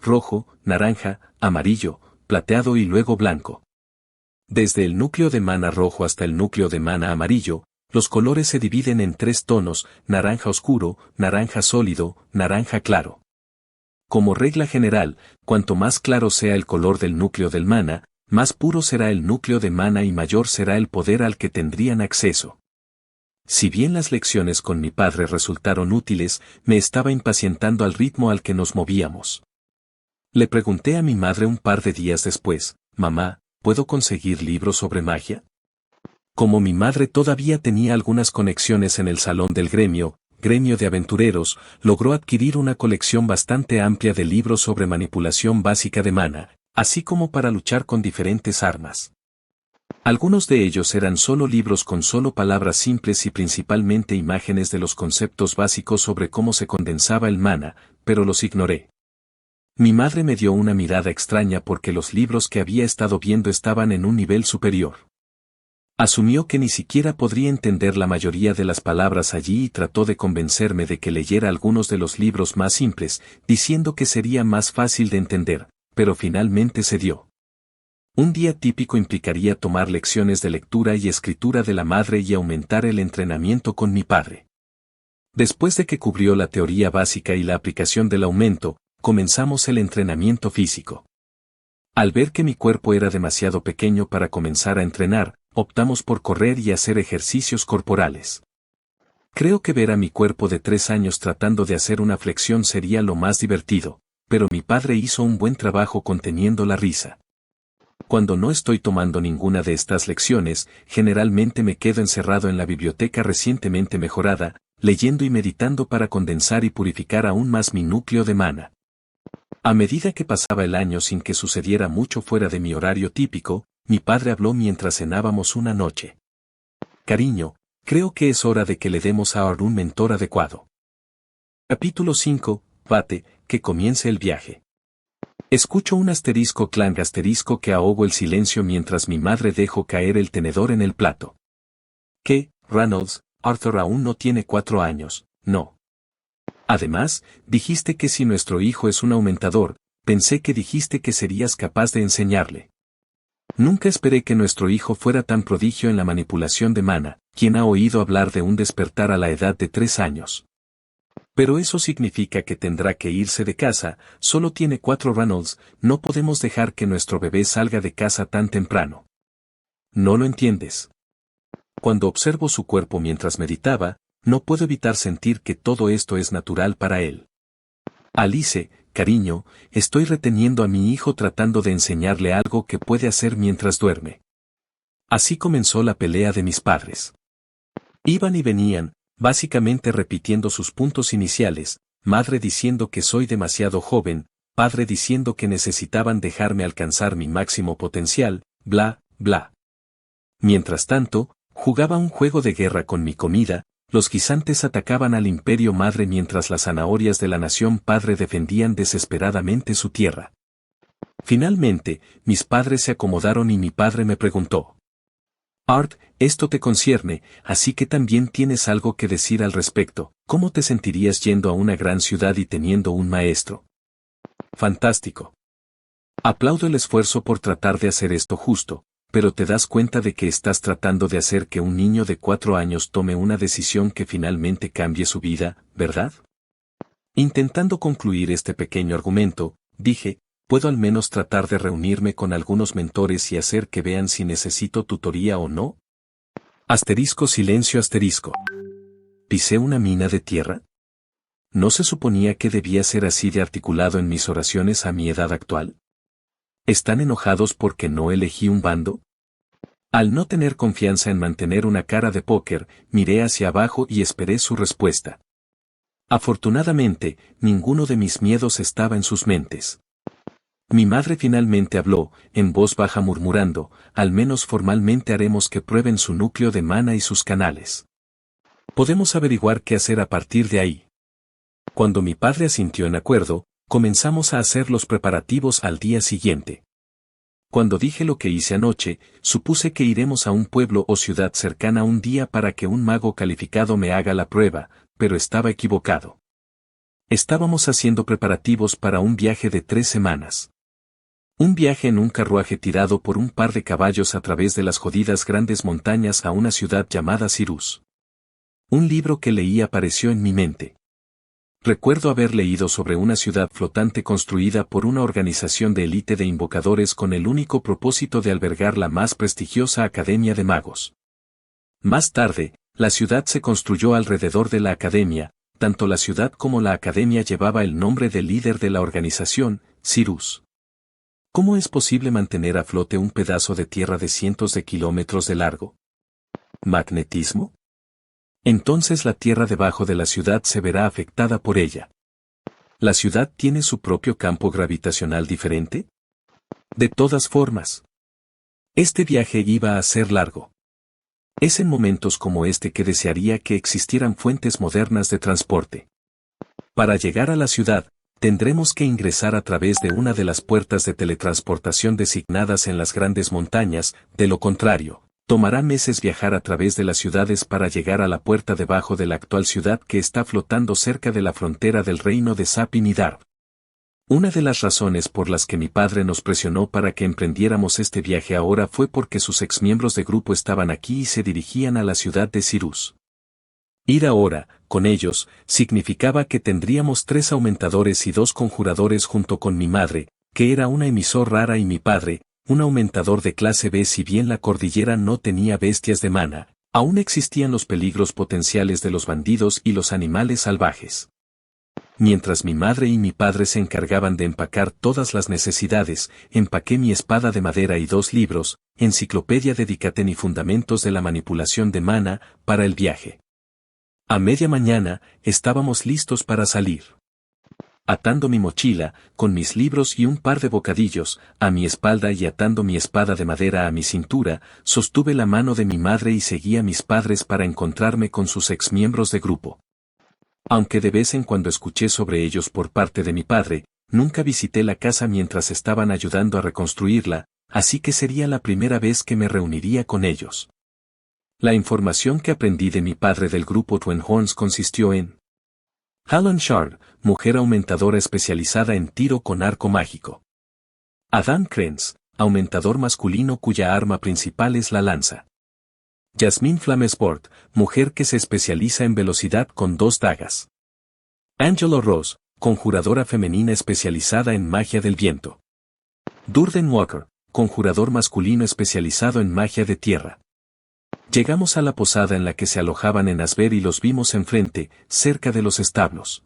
rojo, naranja, amarillo, plateado y luego blanco. Desde el núcleo de mana rojo hasta el núcleo de mana amarillo, los colores se dividen en 3 tonos: naranja oscuro, naranja sólido, naranja claro. Como regla general, cuanto más claro sea el color del núcleo del mana, más puro será el núcleo de mana y mayor será el poder al que tendrían acceso. Si bien las lecciones con mi padre resultaron útiles, me estaba impacientando al ritmo al que nos movíamos. Le pregunté a mi madre un par de días después: «Mamá, ¿puedo conseguir libros sobre magia?». Como mi madre todavía tenía algunas conexiones en el salón del gremio de aventureros, logró adquirir una colección bastante amplia de libros sobre manipulación básica de mana, así como para luchar con diferentes armas. Algunos de ellos eran solo libros con solo palabras simples y principalmente imágenes de los conceptos básicos sobre cómo se condensaba el mana, pero los ignoré. Mi madre me dio una mirada extraña porque los libros que había estado viendo estaban en un nivel superior. Asumió que ni siquiera podría entender la mayoría de las palabras allí y trató de convencerme de que leyera algunos de los libros más simples, diciendo que sería más fácil de entender, pero finalmente cedió. Un día típico implicaría tomar lecciones de lectura y escritura de la madre y aumentar el entrenamiento con mi padre. Después de que cubrió la teoría básica y la aplicación del aumento, comenzamos el entrenamiento físico. Al ver que mi cuerpo era demasiado pequeño para comenzar a entrenar, optamos por correr y hacer ejercicios corporales. Creo que ver a mi cuerpo de 3 años tratando de hacer una flexión sería lo más divertido, pero mi padre hizo un buen trabajo conteniendo la risa. Cuando no estoy tomando ninguna de estas lecciones, generalmente me quedo encerrado en la biblioteca recientemente mejorada, leyendo y meditando para condensar y purificar aún más mi núcleo de mana. A medida que pasaba el año sin que sucediera mucho fuera de mi horario típico, mi padre habló mientras cenábamos una noche. «Cariño, creo que es hora de que le demos a Art un mentor adecuado». Capítulo 5, Bate, que comience el viaje. Escucho un *clang* que ahogo el silencio mientras mi madre dejó caer el tenedor en el plato. ¿Qué, Reynolds? Arthur aún no tiene 4 años, ¿no? Además, dijiste que si nuestro hijo es un aumentador, pensé que dijiste que serías capaz de enseñarle. Nunca esperé que nuestro hijo fuera tan prodigio en la manipulación de mana. ¿Quién ha oído hablar de un despertar a la edad de 3 años? Pero eso significa que tendrá que irse de casa. Solo tiene 4 Reynolds, no podemos dejar que nuestro bebé salga de casa tan temprano. No lo entiendes. Cuando observo su cuerpo mientras meditaba, no puedo evitar sentir que todo esto es natural para él. Alice, cariño, estoy reteniendo a mi hijo tratando de enseñarle algo que puede hacer mientras duerme. Así comenzó la pelea de mis padres. Iban y venían, básicamente repitiendo sus puntos iniciales, madre diciendo que soy demasiado joven, padre diciendo que necesitaban dejarme alcanzar mi máximo potencial, bla, bla. Mientras tanto, jugaba un juego de guerra con mi comida. Los guisantes atacaban al imperio madre mientras las zanahorias de la nación padre defendían desesperadamente su tierra. Finalmente, mis padres se acomodaron y mi padre me preguntó: «Art, esto te concierne, así que también tienes algo que decir al respecto. ¿Cómo te sentirías yendo a una gran ciudad y teniendo un maestro?» Fantástico. Aplaudo el esfuerzo por tratar de hacer esto justo, pero te das cuenta de que estás tratando de hacer que un niño de 4 años tome una decisión que finalmente cambie su vida, ¿verdad? Intentando concluir este pequeño argumento, dije: ¿puedo al menos tratar de reunirme con algunos mentores y hacer que vean si necesito tutoría o no? Silencio. ¿Pisé una mina de tierra? ¿No se suponía que debía ser así de articulado en mis oraciones a mi edad actual? ¿Están enojados porque no elegí un bando? Al no tener confianza en mantener una cara de póker, miré hacia abajo y esperé su respuesta. Afortunadamente, ninguno de mis miedos estaba en sus mentes. Mi madre finalmente habló, en voz baja murmurando: «Al menos formalmente haremos que prueben su núcleo de mana y sus canales. Podemos averiguar qué hacer a partir de ahí». Cuando mi padre asintió en acuerdo, comenzamos a hacer los preparativos al día siguiente. Cuando dije lo que hice anoche, supuse que iremos a un pueblo o ciudad cercana un día para que un mago calificado me haga la prueba, pero estaba equivocado. Estábamos haciendo preparativos para un viaje de 3 semanas. Un viaje en un carruaje tirado por un par de caballos a través de las jodidas grandes montañas a una ciudad llamada Cyrus. Un libro que leí apareció en mi mente. Recuerdo haber leído sobre una ciudad flotante construida por una organización de élite de invocadores con el único propósito de albergar la más prestigiosa academia de magos. Más tarde, la ciudad se construyó alrededor de la academia, tanto la ciudad como la academia llevaba el nombre del líder de la organización, Cyrus. ¿Cómo es posible mantener a flote un pedazo de tierra de cientos de kilómetros de largo? ¿Magnetismo? Entonces la tierra debajo de la ciudad se verá afectada por ella. ¿La ciudad tiene su propio campo gravitacional diferente? De todas formas, este viaje iba a ser largo. Es en momentos como este que desearía que existieran fuentes modernas de transporte. Para llegar a la ciudad, tendremos que ingresar a través de una de las puertas de teletransportación designadas en las grandes montañas, de lo contrario, tomará meses viajar a través de las ciudades para llegar a la puerta debajo de la actual ciudad que está flotando cerca de la frontera del reino de Sapin y Darb. Una de las razones por las que mi padre nos presionó para que emprendiéramos este viaje ahora fue porque sus exmiembros de grupo estaban aquí y se dirigían a la ciudad de Cyrus. Ir ahora, con ellos, significaba que tendríamos 3 aumentadores y 2 conjuradores junto con mi madre, que era una emisor rara, y mi padre, un aumentador de clase B. Si bien la cordillera no tenía bestias de mana, aún existían los peligros potenciales de los bandidos y los animales salvajes. Mientras mi madre y mi padre se encargaban de empacar todas las necesidades, empaqué mi espada de madera y 2 libros, Enciclopedia de Dikaten y Fundamentos de la Manipulación de Mana, para el viaje. A media mañana, estábamos listos para salir. Atando mi mochila, con mis libros y un par de bocadillos, a mi espalda y atando mi espada de madera a mi cintura, sostuve la mano de mi madre y seguí a mis padres para encontrarme con sus exmiembros de grupo. Aunque de vez en cuando escuché sobre ellos por parte de mi padre, nunca visité la casa mientras estaban ayudando a reconstruirla, así que sería la primera vez que me reuniría con ellos. La información que aprendí de mi padre del grupo Twin Horns consistió en Helen Shard, mujer aumentadora especializada en tiro con arco mágico. Adam Krenz, aumentador masculino cuya arma principal es la lanza. Jasmine Flamesport, mujer que se especializa en velocidad con 2 dagas. Angela Ross, conjuradora femenina especializada en magia del viento. Durden Walker, conjurador masculino especializado en magia de tierra. Llegamos a la posada en la que se alojaban en Asber y los vimos enfrente, cerca de los establos.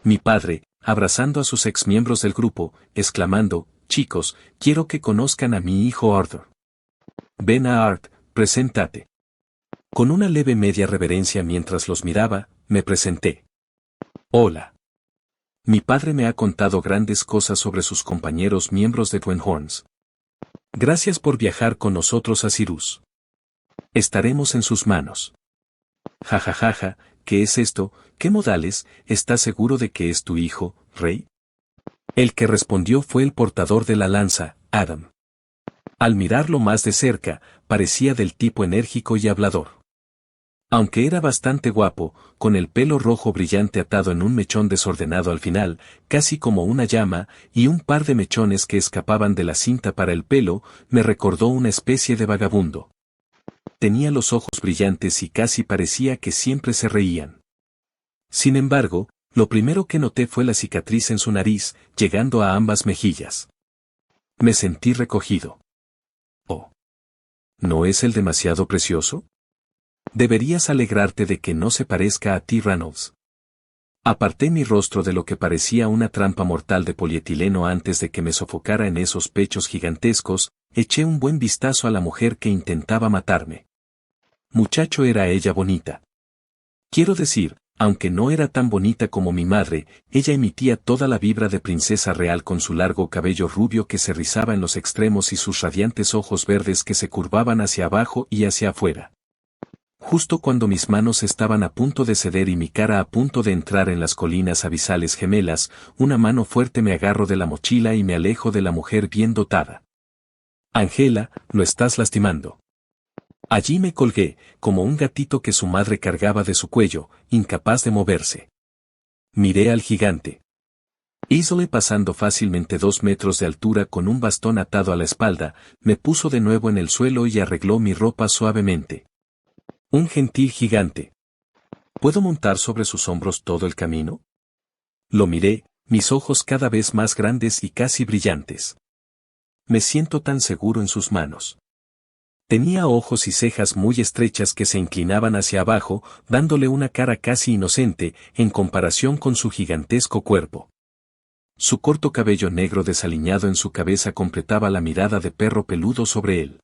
Mi padre, abrazando a sus exmiembros del grupo, exclamando, «Chicos, quiero que conozcan a mi hijo Arthur. Ven a Art, preséntate». Con una leve media reverencia mientras los miraba, me presenté. «Hola. Mi padre me ha contado grandes cosas sobre sus compañeros miembros de Twin Horns. Gracias por viajar con nosotros a Cyrus. Estaremos en sus manos». «Jajajaja, ¿qué es esto? ¿Qué modales? ¿Estás seguro de que es tu hijo, Rey?» El que respondió fue el portador de la lanza, Adam. Al mirarlo más de cerca, parecía del tipo enérgico y hablador. Aunque era bastante guapo, con el pelo rojo brillante atado en un mechón desordenado al final, casi como una llama, y un par de mechones que escapaban de la cinta para el pelo, me recordó una especie de vagabundo. Tenía los ojos brillantes y casi parecía que siempre se reían. Sin embargo, lo primero que noté fue la cicatriz en su nariz, llegando a ambas mejillas. Me sentí recogido. «Oh. ¿No es él demasiado precioso? Deberías alegrarte de que no se parezca a ti, Reynolds». Aparté mi rostro de lo que parecía una trampa mortal de polietileno antes de que me sofocara en esos pechos gigantescos, eché un buen vistazo a la mujer que intentaba matarme. Muchacho, era ella bonita. Quiero decir, aunque no era tan bonita como mi madre, ella emitía toda la vibra de princesa real con su largo cabello rubio que se rizaba en los extremos y sus radiantes ojos verdes que se curvaban hacia abajo y hacia afuera. Justo cuando mis manos estaban a punto de ceder y mi cara a punto de entrar en las colinas abisales gemelas, una mano fuerte me agarró de la mochila y me alejo de la mujer bien dotada. «Angela, lo estás lastimando». Allí me colgué, como un gatito que su madre cargaba de su cuello, incapaz de moverse. Miré al gigante. Isole pasando fácilmente 2 metros de altura con un bastón atado a la espalda, me puso de nuevo en el suelo y arregló mi ropa suavemente. Un gentil gigante. ¿Puedo montar sobre sus hombros todo el camino? Lo miré, mis ojos cada vez más grandes y casi brillantes. Me siento tan seguro en sus manos. Tenía ojos y cejas muy estrechas que se inclinaban hacia abajo, dándole una cara casi inocente, en comparación con su gigantesco cuerpo. Su corto cabello negro desaliñado en su cabeza completaba la mirada de perro peludo sobre él.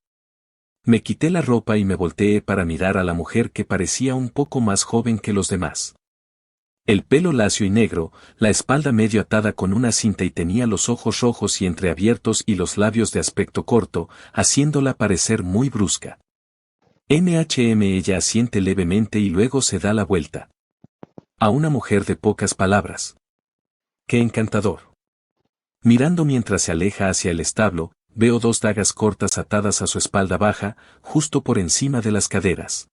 Me quité la ropa y me volteé para mirar a la mujer que parecía un poco más joven que los demás. El pelo lacio y negro, la espalda medio atada con una cinta y tenía los ojos rojos y entreabiertos y los labios de aspecto corto, haciéndola parecer muy brusca. Ella asiente levemente y luego se da la vuelta. A una mujer de pocas palabras. ¡Qué encantador! Mirando mientras se aleja hacia el establo, veo 2 dagas cortas atadas a su espalda baja, justo por encima de las caderas.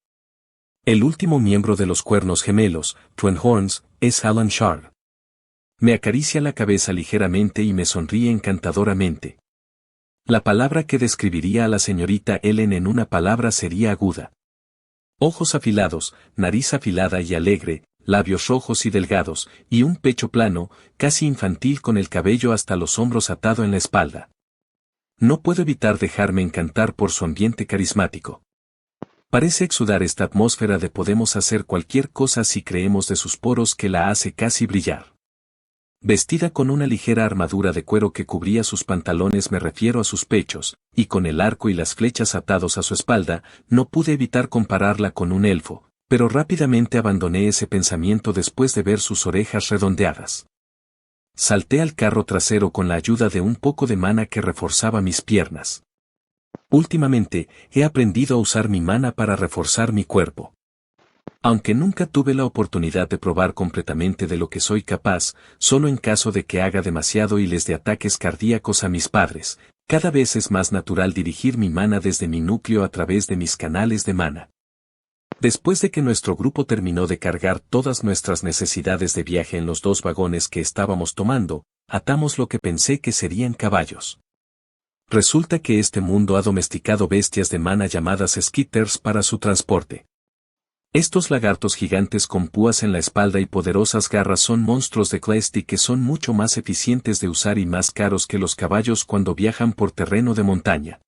El último miembro de los cuernos gemelos, Twin Horns, es Alan Shard. Me acaricia la cabeza ligeramente y me sonríe encantadoramente. La palabra que describiría a la señorita Ellen en una palabra sería aguda. Ojos afilados, nariz afilada y alegre, labios rojos y delgados, y un pecho plano, casi infantil con el cabello hasta los hombros atado en la espalda. No puedo evitar dejarme encantar por su ambiente carismático. Parece exudar esta atmósfera de podemos hacer cualquier cosa si creemos de sus poros que la hace casi brillar. Vestida con una ligera armadura de cuero que cubría sus pantalones, me refiero a sus pechos, y con el arco y las flechas atados a su espalda, no pude evitar compararla con un elfo, pero rápidamente abandoné ese pensamiento después de ver sus orejas redondeadas. Salté al carro trasero con la ayuda de un poco de mana que reforzaba mis piernas. Últimamente, he aprendido a usar mi mana para reforzar mi cuerpo. Aunque nunca tuve la oportunidad de probar completamente de lo que soy capaz, solo en caso de que haga demasiado y les dé ataques cardíacos a mis padres, cada vez es más natural dirigir mi mana desde mi núcleo a través de mis canales de mana. Después de que nuestro grupo terminó de cargar todas nuestras necesidades de viaje en los 2 vagones que estábamos tomando, atamos lo que pensé que serían caballos. Resulta que este mundo ha domesticado bestias de mana llamadas skitters para su transporte. Estos lagartos gigantes con púas en la espalda y poderosas garras son monstruos de Clesti que son mucho más eficientes de usar y más caros que los caballos cuando viajan por terreno de montaña.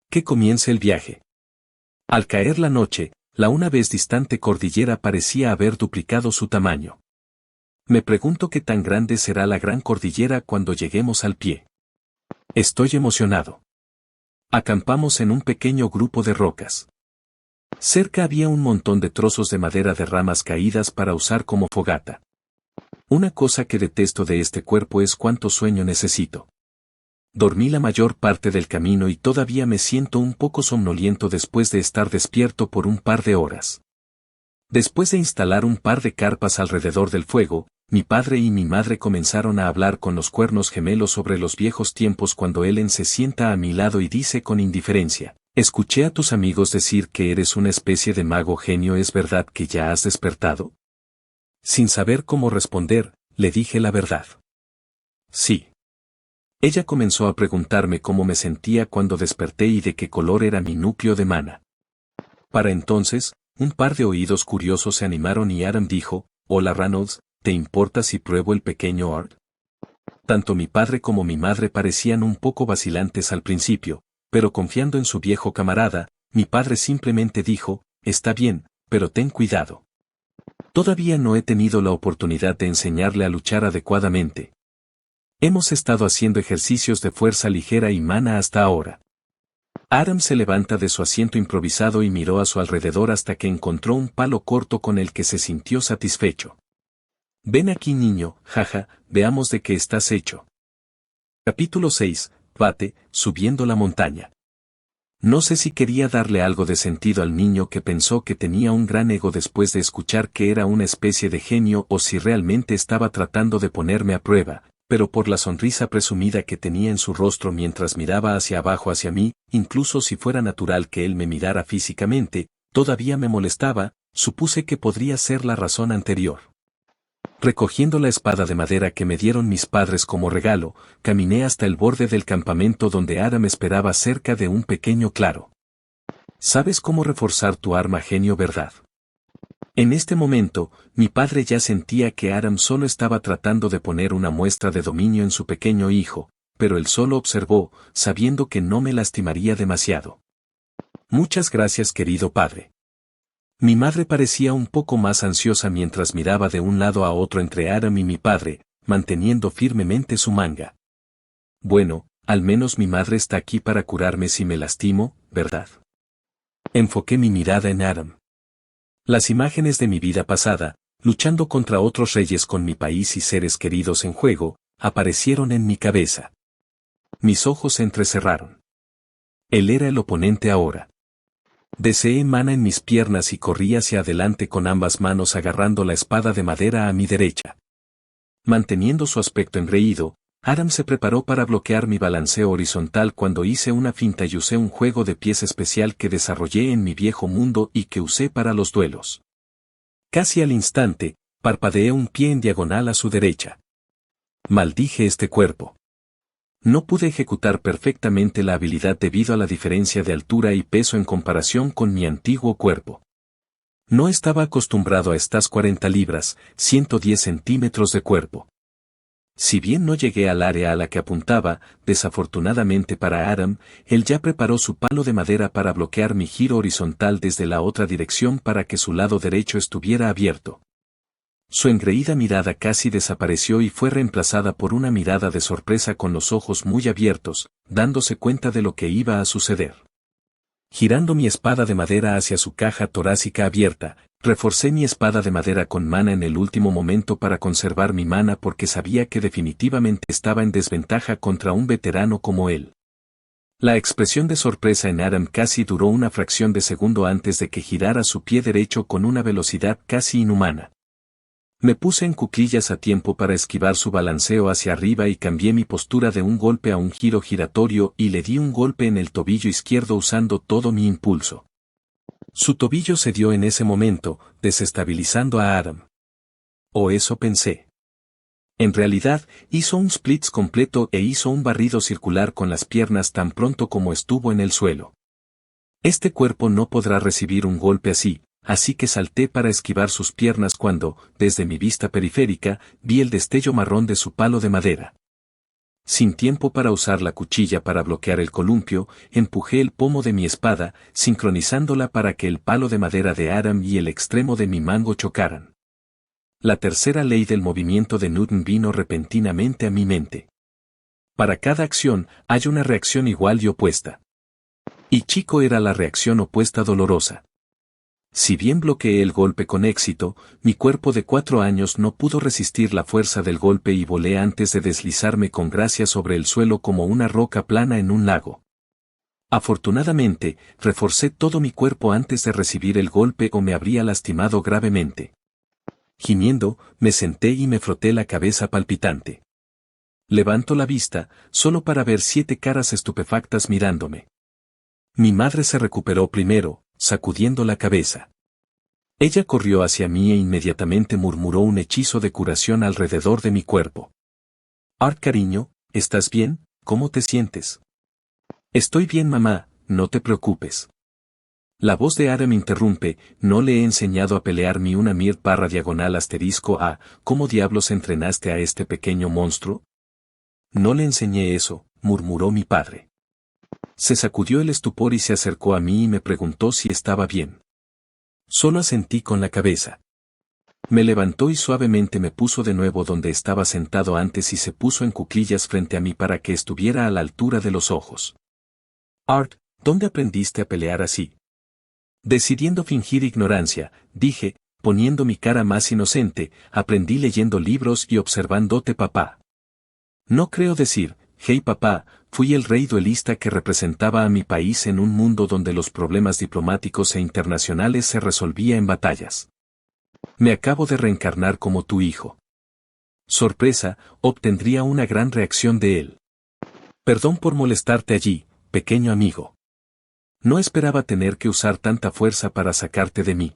Que comience el viaje. Al caer la noche, la una vez distante cordillera parecía haber duplicado su tamaño. Me pregunto qué tan grande será la gran cordillera cuando lleguemos al pie. Estoy emocionado. Acampamos en un pequeño grupo de rocas. Cerca había un montón de trozos de madera de ramas caídas para usar como fogata. Una cosa que detesto de este cuerpo es cuánto sueño necesito. Dormí la mayor parte del camino y todavía me siento un poco somnoliento después de estar despierto por un par de horas. Después de instalar un par de carpas alrededor del fuego, mi padre y mi madre comenzaron a hablar con los cuernos gemelos sobre los viejos tiempos cuando Ellen se sienta a mi lado y dice con indiferencia: «Escuché a tus amigos decir que eres una especie de mago genio, ¿es verdad que ya has despertado?» Sin saber cómo responder, le dije la verdad. Sí. Ella comenzó a preguntarme cómo me sentía cuando desperté y de qué color era mi núcleo de mana. Para entonces, un par de oídos curiosos se animaron y Adam dijo: «Hola Reynolds, ¿te importa si pruebo el pequeño Art?» Tanto mi padre como mi madre parecían un poco vacilantes al principio, pero confiando en su viejo camarada, mi padre simplemente dijo: «Está bien, pero ten cuidado. Todavía no he tenido la oportunidad de enseñarle a luchar adecuadamente. Hemos estado haciendo ejercicios de fuerza ligera y mana hasta ahora». Adam se levanta de su asiento improvisado y miró a su alrededor hasta que encontró un palo corto con el que se sintió satisfecho. «Ven aquí, niño, jaja, veamos de qué estás hecho». Capítulo 6. Bate, subiendo la montaña. No sé si quería darle algo de sentido al niño que pensó que tenía un gran ego después de escuchar que era una especie de genio o si realmente estaba tratando de ponerme a prueba, pero por la sonrisa presumida que tenía en su rostro mientras miraba hacia abajo hacia mí, incluso si fuera natural que él me mirara físicamente, todavía me molestaba, supuse que podría ser la razón anterior. Recogiendo la espada de madera que me dieron mis padres como regalo, caminé hasta el borde del campamento donde Aram esperaba cerca de un pequeño claro. ¿Sabes cómo reforzar tu arma, genio, verdad? En este momento, mi padre ya sentía que Aram solo estaba tratando de poner una muestra de dominio en su pequeño hijo, pero él solo observó, sabiendo que no me lastimaría demasiado. Muchas gracias, querido padre. Mi madre parecía un poco más ansiosa mientras miraba de un lado a otro entre Aram y mi padre, manteniendo firmemente su manga. Bueno, al menos mi madre está aquí para curarme si me lastimo, ¿verdad? Enfoqué mi mirada en Aram. Las imágenes de mi vida pasada, luchando contra otros reyes con mi país y seres queridos en juego, aparecieron en mi cabeza. Mis ojos se entrecerraron. Él era el oponente ahora. Deseé mana en mis piernas y corrí hacia adelante con ambas manos agarrando la espada de madera a mi derecha. Manteniendo su aspecto engreído, Aram se preparó para bloquear mi balanceo horizontal cuando hice una finta y usé un juego de pies especial que desarrollé en mi viejo mundo y que usé para los duelos. Casi al instante, parpadeé un pie en diagonal a su derecha. Maldije este cuerpo. No pude ejecutar perfectamente la habilidad debido a la diferencia de altura y peso en comparación con mi antiguo cuerpo. No estaba acostumbrado a estas 40 libras, 110 centímetros de cuerpo. Si bien no llegué al área a la que apuntaba, desafortunadamente para Aram, él ya preparó su palo de madera para bloquear mi giro horizontal desde la otra dirección para que su lado derecho estuviera abierto. Su engreída mirada casi desapareció y fue reemplazada por una mirada de sorpresa con los ojos muy abiertos, dándose cuenta de lo que iba a suceder. Girando mi espada de madera hacia su caja torácica abierta, reforcé mi espada de madera con mana en el último momento para conservar mi mana porque sabía que definitivamente estaba en desventaja contra un veterano como él. La expresión de sorpresa en Aram casi duró una fracción de segundo antes de que girara su pie derecho con una velocidad casi inhumana. Me puse en cuclillas a tiempo para esquivar su balanceo hacia arriba y cambié mi postura de un golpe a un giro giratorio y le di un golpe en el tobillo izquierdo usando todo mi impulso. Su tobillo cedió en ese momento, desestabilizando a Aram. O eso pensé. En realidad, hizo un splits completo e hizo un barrido circular con las piernas tan pronto como estuvo en el suelo. Este cuerpo no podrá recibir un golpe así que salté para esquivar sus piernas cuando, desde mi vista periférica, vi el destello marrón de su palo de madera. Sin tiempo para usar la cuchilla para bloquear el columpio, empujé el pomo de mi espada, sincronizándola para que el palo de madera de Aram y el extremo de mi mango chocaran. La tercera ley del movimiento de Newton vino repentinamente a mi mente. Para cada acción, hay una reacción igual y opuesta. Y Chico era la reacción opuesta dolorosa. Si bien bloqueé el golpe con éxito, mi cuerpo de 4 años no pudo resistir la fuerza del golpe y volé antes de deslizarme con gracia sobre el suelo como una roca plana en un lago. Afortunadamente, reforcé todo mi cuerpo antes de recibir el golpe o me habría lastimado gravemente. Gimiendo, me senté y me froté la cabeza palpitante. Levanto la vista, solo para ver 7 caras estupefactas mirándome. Mi madre se recuperó primero, sacudiendo la cabeza. Ella corrió hacia mí e inmediatamente murmuró un hechizo de curación alrededor de mi cuerpo. Art, cariño, ¿estás bien? ¿Cómo te sientes? Estoy bien, mamá, no te preocupes. La voz de Aram interrumpe, no le he enseñado a pelear mi una mir barra diagonal asterisco a, ¿cómo diablos entrenaste a este pequeño monstruo? No le enseñé eso, murmuró mi padre. Se sacudió el estupor y se acercó a mí y me preguntó si estaba bien. Solo asentí con la cabeza. Me levantó y suavemente me puso de nuevo donde estaba sentado antes y se puso en cuclillas frente a mí para que estuviera a la altura de los ojos. Art, ¿dónde aprendiste a pelear así? Decidiendo fingir ignorancia, dije, poniendo mi cara más inocente, aprendí leyendo libros y observándote, papá. No creo decir, hey papá, fui el rey duelista que representaba a mi país en un mundo donde los problemas diplomáticos e internacionales se resolvía en batallas. Me acabo de reencarnar como tu hijo. Sorpresa, obtendría una gran reacción de él. Perdón por molestarte allí, pequeño amigo. No esperaba tener que usar tanta fuerza para sacarte de mí.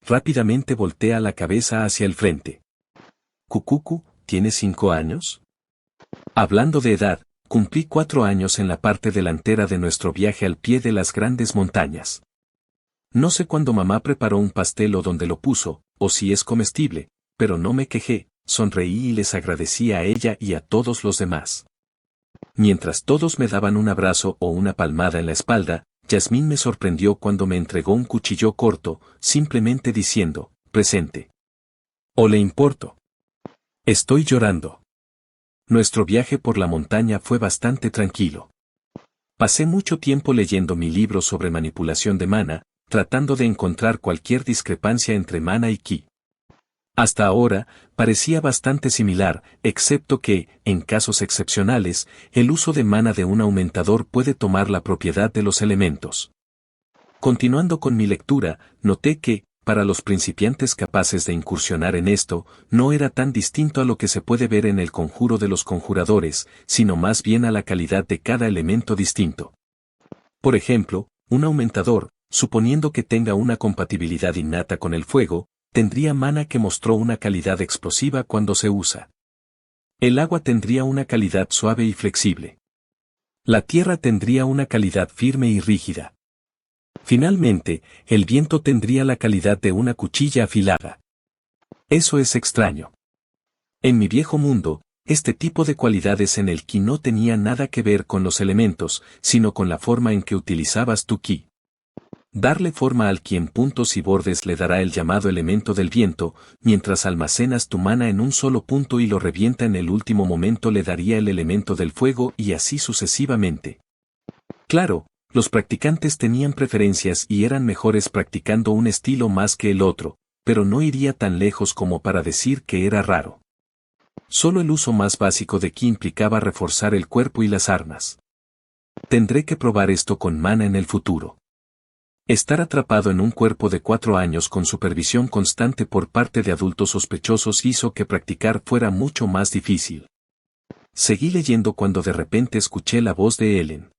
Rápidamente voltea la cabeza hacia el frente. Cucucu, ¿tienes 5 años? Hablando de edad, cumplí 4 años en la parte delantera de nuestro viaje al pie de las grandes montañas. No sé cuándo mamá preparó un pastel o dónde lo puso, o si es comestible, pero no me quejé, sonreí y les agradecí a ella y a todos los demás. Mientras todos me daban un abrazo o una palmada en la espalda, Yasmín me sorprendió cuando me entregó un cuchillo corto, simplemente diciendo, presente. ¿O le importo? Estoy llorando. Nuestro viaje por la montaña fue bastante tranquilo. Pasé mucho tiempo leyendo mi libro sobre manipulación de mana, tratando de encontrar cualquier discrepancia entre mana y ki. Hasta ahora, parecía bastante similar, excepto que, en casos excepcionales, el uso de mana de un aumentador puede tomar la propiedad de los elementos. Continuando con mi lectura, noté que, para los principiantes capaces de incursionar en esto, no era tan distinto a lo que se puede ver en el conjuro de los conjuradores, sino más bien a la calidad de cada elemento distinto. Por ejemplo, un aumentador, suponiendo que tenga una compatibilidad innata con el fuego, tendría mana que mostró una calidad explosiva cuando se usa. El agua tendría una calidad suave y flexible. La tierra tendría una calidad firme y rígida. Finalmente, el viento tendría la calidad de una cuchilla afilada. Eso es extraño. En mi viejo mundo, este tipo de cualidades en el ki no tenía nada que ver con los elementos, sino con la forma en que utilizabas tu ki. Darle forma al ki en puntos y bordes le dará el llamado elemento del viento, mientras almacenas tu mana en un solo punto y lo revienta en el último momento le daría el elemento del fuego y así sucesivamente. Claro, los practicantes tenían preferencias y eran mejores practicando un estilo más que el otro, pero no iría tan lejos como para decir que era raro. Solo el uso más básico de ki implicaba reforzar el cuerpo y las armas. Tendré que probar esto con mana en el futuro. Estar atrapado en un cuerpo de 4 años con supervisión constante por parte de adultos sospechosos hizo que practicar fuera mucho más difícil. Seguí leyendo cuando de repente escuché la voz de Ellen.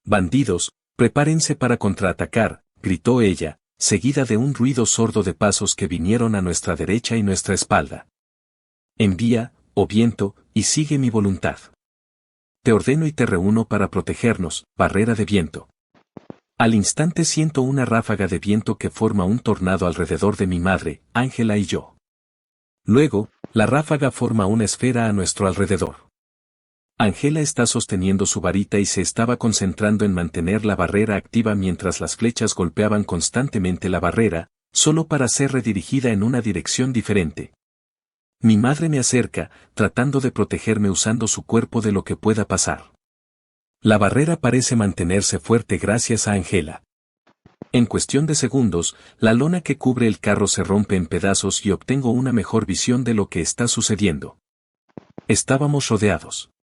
«Bandidos, prepárense para contraatacar», gritó ella, seguida de un ruido sordo de pasos que vinieron a nuestra derecha y nuestra espalda. «Envía, oh viento, y sigue mi voluntad. Te ordeno y te reúno para protegernos, barrera de viento». Al instante siento una ráfaga de viento que forma un tornado alrededor de mi madre, Ángela y yo. Luego, la ráfaga forma una esfera a nuestro alrededor. Ángela está sosteniendo su varita y se estaba concentrando en mantener la barrera activa mientras las flechas golpeaban constantemente la barrera, solo para ser redirigida en una dirección diferente. Mi madre me acerca, tratando de protegerme usando su cuerpo de lo que pueda pasar. La barrera parece mantenerse fuerte gracias a Ángela. En cuestión de segundos, la lona que cubre el carro se rompe en pedazos y obtengo una mejor visión de lo que está sucediendo. Estábamos rodeados.